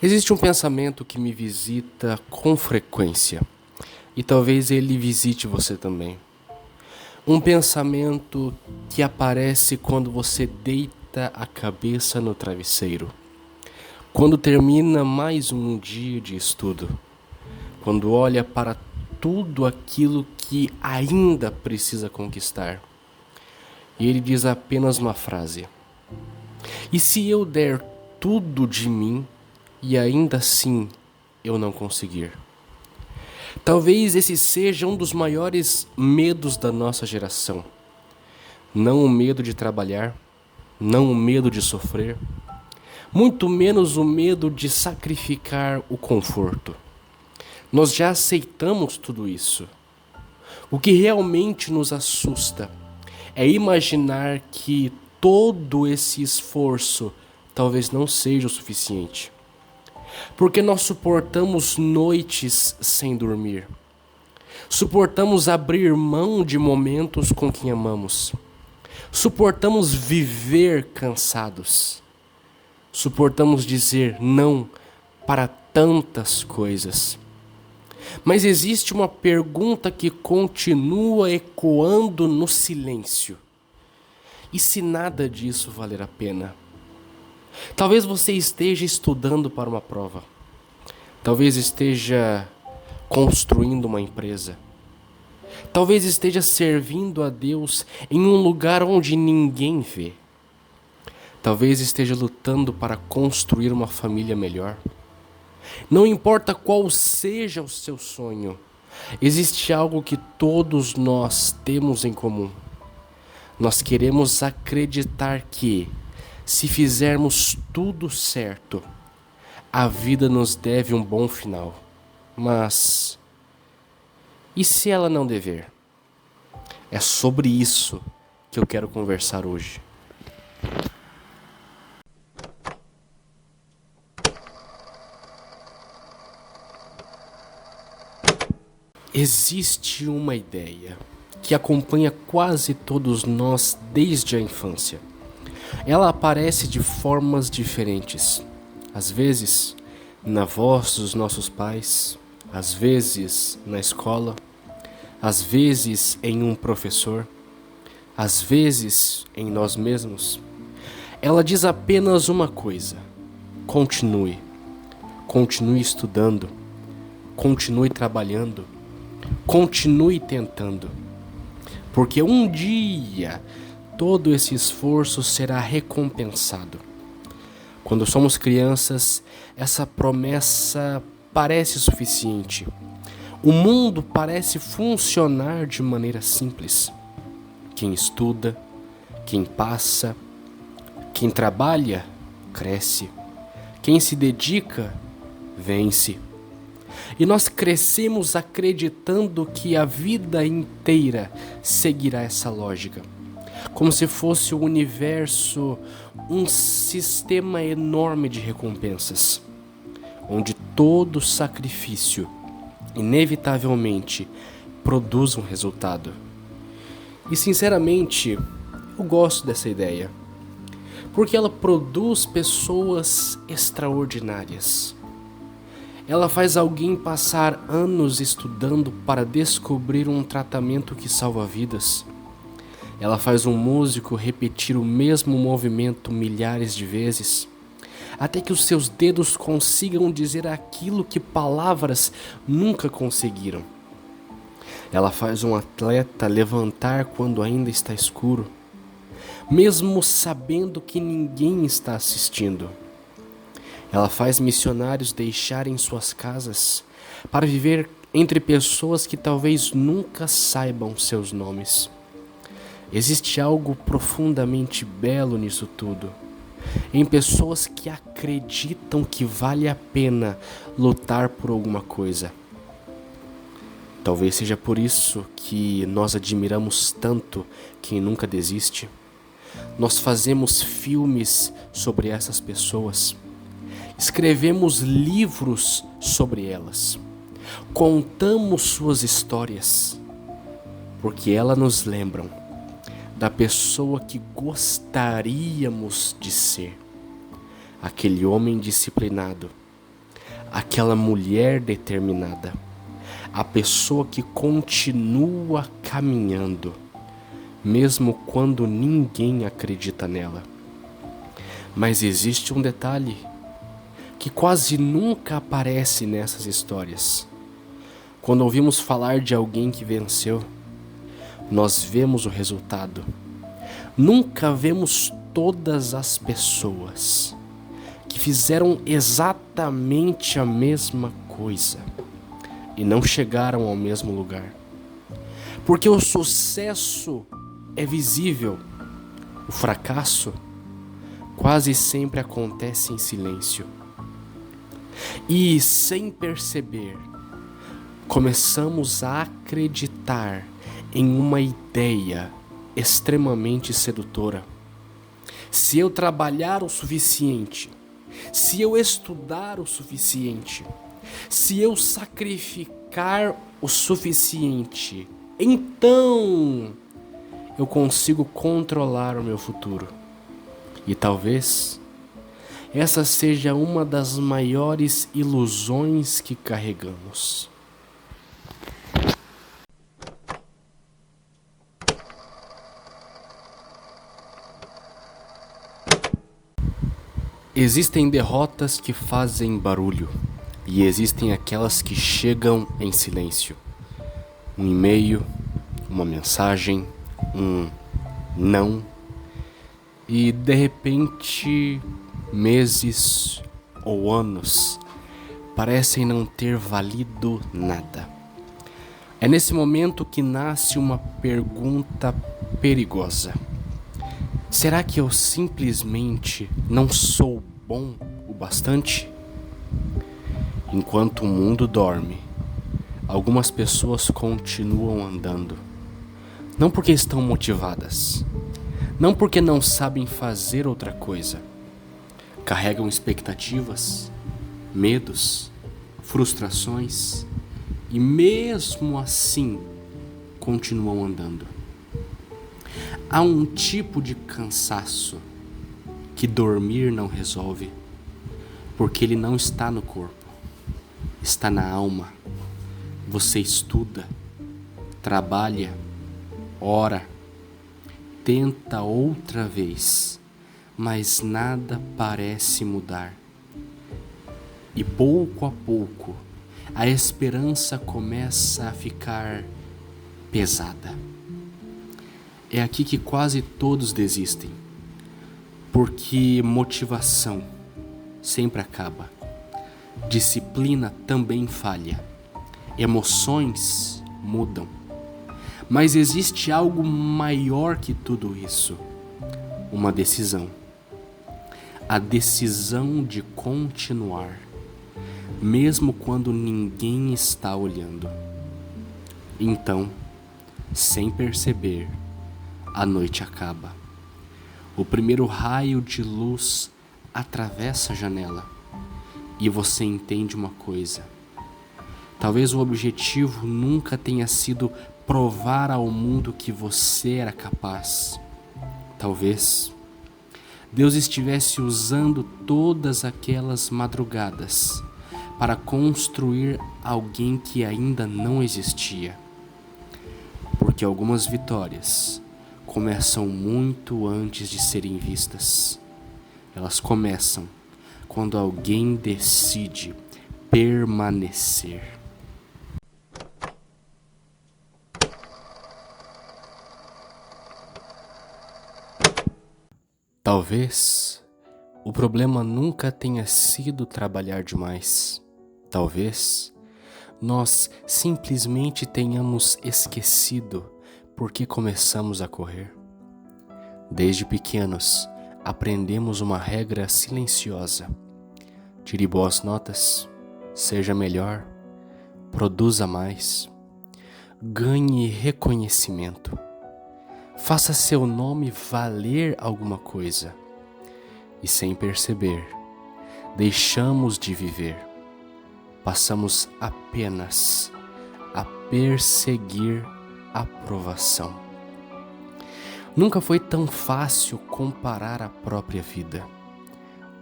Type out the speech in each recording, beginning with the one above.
Existe um pensamento que me visita com frequência, e talvez ele visite você também. Um pensamento que aparece quando você deita a cabeça no travesseiro, quando termina mais um dia de estudo, quando olha para tudo aquilo que ainda precisa conquistar. E ele diz apenas uma frase: e se eu der tudo de mim e ainda assim eu não conseguir? Talvez esse seja um dos maiores medos da nossa geração. Não o medo de trabalhar, não o medo de sofrer, muito menos o medo de sacrificar o conforto. Nós já aceitamos tudo isso. O que realmente nos assusta é imaginar que todo esse esforço talvez não seja o suficiente. Porque nós suportamos noites sem dormir. Suportamos abrir mão de momentos com quem amamos. Suportamos viver cansados. Suportamos dizer não para tantas coisas. Mas existe uma pergunta que continua ecoando no silêncio. E se nada disso valer a pena? Talvez você esteja estudando para uma prova. Talvez esteja construindo uma empresa. Talvez esteja servindo a Deus em um lugar onde ninguém vê. Talvez esteja lutando para construir uma família melhor. Não importa qual seja o seu sonho, existe algo que todos nós temos em comum. Nós queremos acreditar que, se fizermos tudo certo, a vida nos deve um bom final. Mas e se ela não dever? É sobre isso que eu quero conversar hoje. Existe uma ideia que acompanha quase todos nós desde a infância. Ela aparece de formas diferentes. Às vezes, na voz dos nossos pais, às vezes na escola, às vezes em um professor, às vezes em nós mesmos. Ela diz apenas uma coisa: continue. Continue estudando. Continue trabalhando. Continue tentando. Porque um dia todo esse esforço será recompensado. Quando somos crianças, essa promessa parece suficiente. O mundo parece funcionar de maneira simples. Quem estuda, quem passa, quem trabalha, cresce. Quem se dedica, vence. E nós crescemos acreditando que a vida inteira seguirá essa lógica. Como se fosse o universo um sistema enorme de recompensas, onde todo sacrifício, inevitavelmente, produz um resultado. E sinceramente, eu gosto dessa ideia, porque ela produz pessoas extraordinárias. Ela faz alguém passar anos estudando para descobrir um tratamento que salva vidas. Ela faz um músico repetir o mesmo movimento milhares de vezes, até que os seus dedos consigam dizer aquilo que palavras nunca conseguiram. Ela faz um atleta levantar quando ainda está escuro, mesmo sabendo que ninguém está assistindo. Ela faz missionários deixarem suas casas para viver entre pessoas que talvez nunca saibam seus nomes. Existe algo profundamente belo nisso tudo, em pessoas que acreditam que vale a pena lutar por alguma coisa. Talvez seja por isso que nós admiramos tanto quem nunca desiste. Nós fazemos filmes sobre essas pessoas. Escrevemos livros sobre elas. Contamos suas histórias, porque elas nos lembram da pessoa que gostaríamos de ser. Aquele homem disciplinado, aquela mulher determinada, a pessoa que continua caminhando, mesmo quando ninguém acredita nela. Mas existe um detalhe que quase nunca aparece nessas histórias. Quando ouvimos falar de alguém que venceu, nós vemos o resultado. Nunca vemos todas as pessoas que fizeram exatamente a mesma coisa e não chegaram ao mesmo lugar. Porque o sucesso é visível, o fracasso quase sempre acontece em silêncio. E, sem perceber, começamos a acreditar em uma ideia extremamente sedutora. Se eu trabalhar o suficiente, se eu estudar o suficiente, se eu sacrificar o suficiente, então eu consigo controlar o meu futuro. E talvez essa seja uma das maiores ilusões que carregamos. Existem derrotas que fazem barulho e existem aquelas que chegam em silêncio. Um e-mail, uma mensagem, um não, e de repente meses ou anos parecem não ter valido nada. É nesse momento que nasce uma pergunta perigosa. Será que eu simplesmente não sou bom o bastante? Enquanto o mundo dorme, algumas pessoas continuam andando. Não porque estão motivadas, não porque não sabem fazer outra coisa. Carregam expectativas, medos, frustrações e mesmo assim continuam andando. Há um tipo de cansaço que dormir não resolve, porque ele não está no corpo, está na alma. Você estuda, trabalha, ora, tenta outra vez, mas nada parece mudar. E pouco a pouco, a esperança começa a ficar pesada. É aqui que quase todos desistem, porque motivação sempre acaba, disciplina também falha, emoções mudam. Mas existe algo maior que tudo isso, uma decisão. A decisão de continuar, mesmo quando ninguém está olhando. Então, sem perceber, a noite acaba. O primeiro raio de luz atravessa a janela e você entende uma coisa. Talvez o objetivo nunca tenha sido provar ao mundo que você era capaz. Talvez Deus estivesse usando todas aquelas madrugadas para construir alguém que ainda não existia. Porque algumas vitórias começam muito antes de serem vistas. Elas começam quando alguém decide permanecer. Talvez o problema nunca tenha sido trabalhar demais. Talvez nós simplesmente tenhamos esquecido por que começamos a correr. Desde pequenos, aprendemos uma regra silenciosa. Tire boas notas, seja melhor, produza mais, ganhe reconhecimento. Faça seu nome valer alguma coisa. E sem perceber, deixamos de viver. Passamos apenas a perseguir aprovação. Nunca foi tão fácil comparar a própria vida.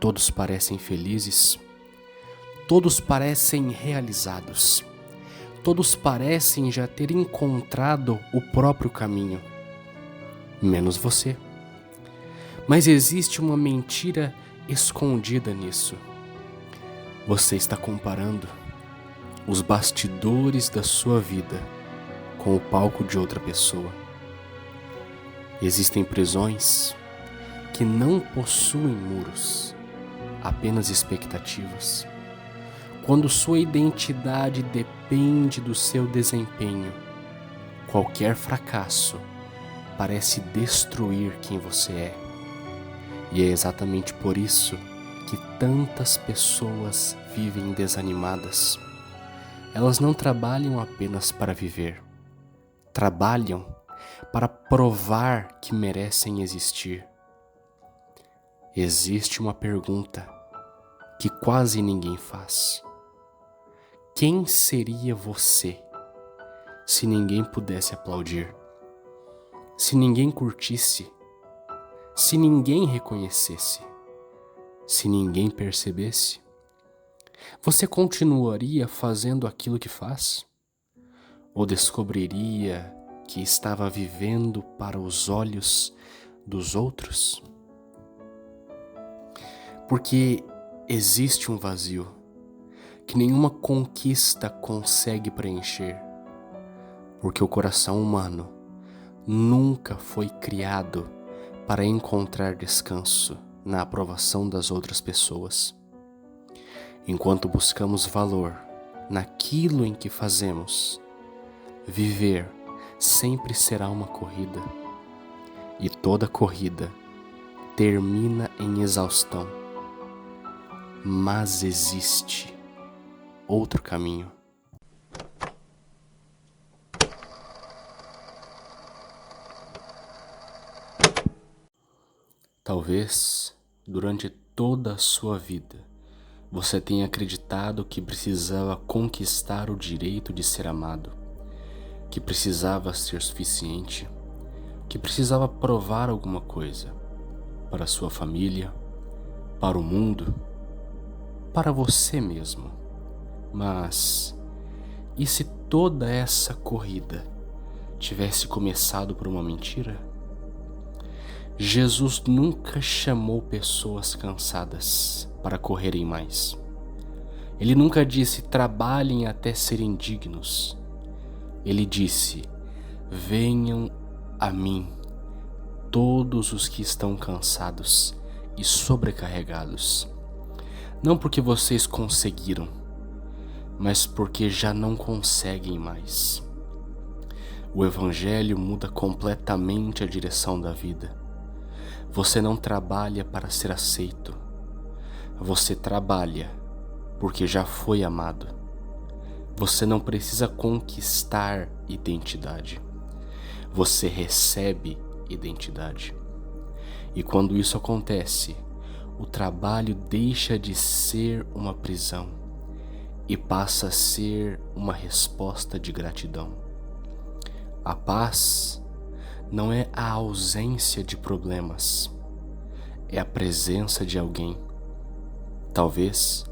Todos parecem felizes, Todos parecem realizados. Todos parecem já ter encontrado o próprio caminho, menos você. Mas existe uma mentira escondida nisso. Você está comparando os bastidores da sua vida com o palco de outra pessoa. Existem prisões que não possuem muros, apenas expectativas. Quando sua identidade depende do seu desempenho, qualquer fracasso parece destruir quem você é. E é exatamente por isso que tantas pessoas vivem desanimadas. Elas não trabalham apenas para viver, trabalham para provar que merecem existir. Existe uma pergunta que quase ninguém faz. Quem seria você se ninguém pudesse aplaudir? Se ninguém curtisse? Se ninguém reconhecesse? Se ninguém percebesse? Você continuaria fazendo aquilo que faz? Ou descobriria que estava vivendo para os olhos dos outros? Porque existe um vazio que nenhuma conquista consegue preencher, porque o coração humano nunca foi criado para encontrar descanso na aprovação das outras pessoas. Enquanto buscamos valor naquilo em que fazemos, viver sempre será uma corrida, e toda corrida termina em exaustão. Mas existe outro caminho. Talvez, durante toda a sua vida, você tenha acreditado que precisava conquistar o direito de ser amado, que precisava ser suficiente, que precisava provar alguma coisa para sua família, para o mundo, para você mesmo. Mas e se toda essa corrida tivesse começado por uma mentira? Jesus nunca chamou pessoas cansadas para correrem mais. Ele nunca disse: trabalhem até serem dignos. Ele disse: venham a mim, todos os que estão cansados e sobrecarregados. Não porque vocês conseguiram, mas porque já não conseguem mais. O Evangelho muda completamente a direção da vida. Você não trabalha para ser aceito. Você trabalha porque já foi amado. Você não precisa conquistar identidade. Você recebe identidade. E quando isso acontece, o trabalho deixa de ser uma prisão e passa a ser uma resposta de gratidão. A paz não é a ausência de problemas, é a presença de alguém. Talvez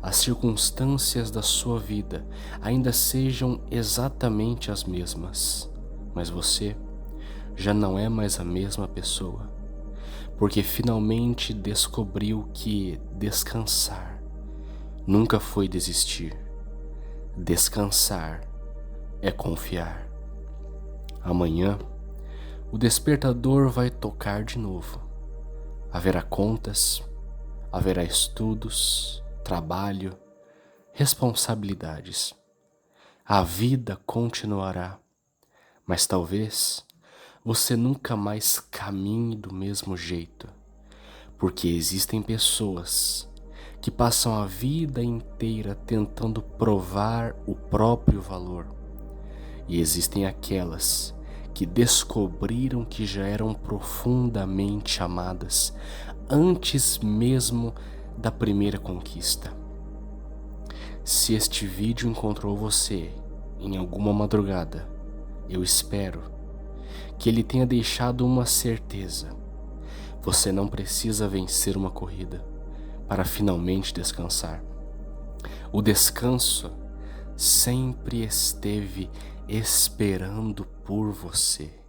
as circunstâncias da sua vida ainda sejam exatamente as mesmas, mas você já não é mais a mesma pessoa, porque finalmente descobriu que descansar nunca foi desistir. Descansar é confiar. Amanhã, o despertador vai tocar de novo. Haverá contas, haverá estudos, trabalho, responsabilidades. A vida continuará, mas talvez você nunca mais caminhe do mesmo jeito, porque existem pessoas que passam a vida inteira tentando provar o próprio valor, e existem aquelas que descobriram que já eram profundamente amadas antes mesmo da primeira conquista. Se este vídeo encontrou você em alguma madrugada, eu espero que ele tenha deixado uma certeza. Você não precisa vencer uma corrida para finalmente descansar. O descanso sempre esteve esperando por você.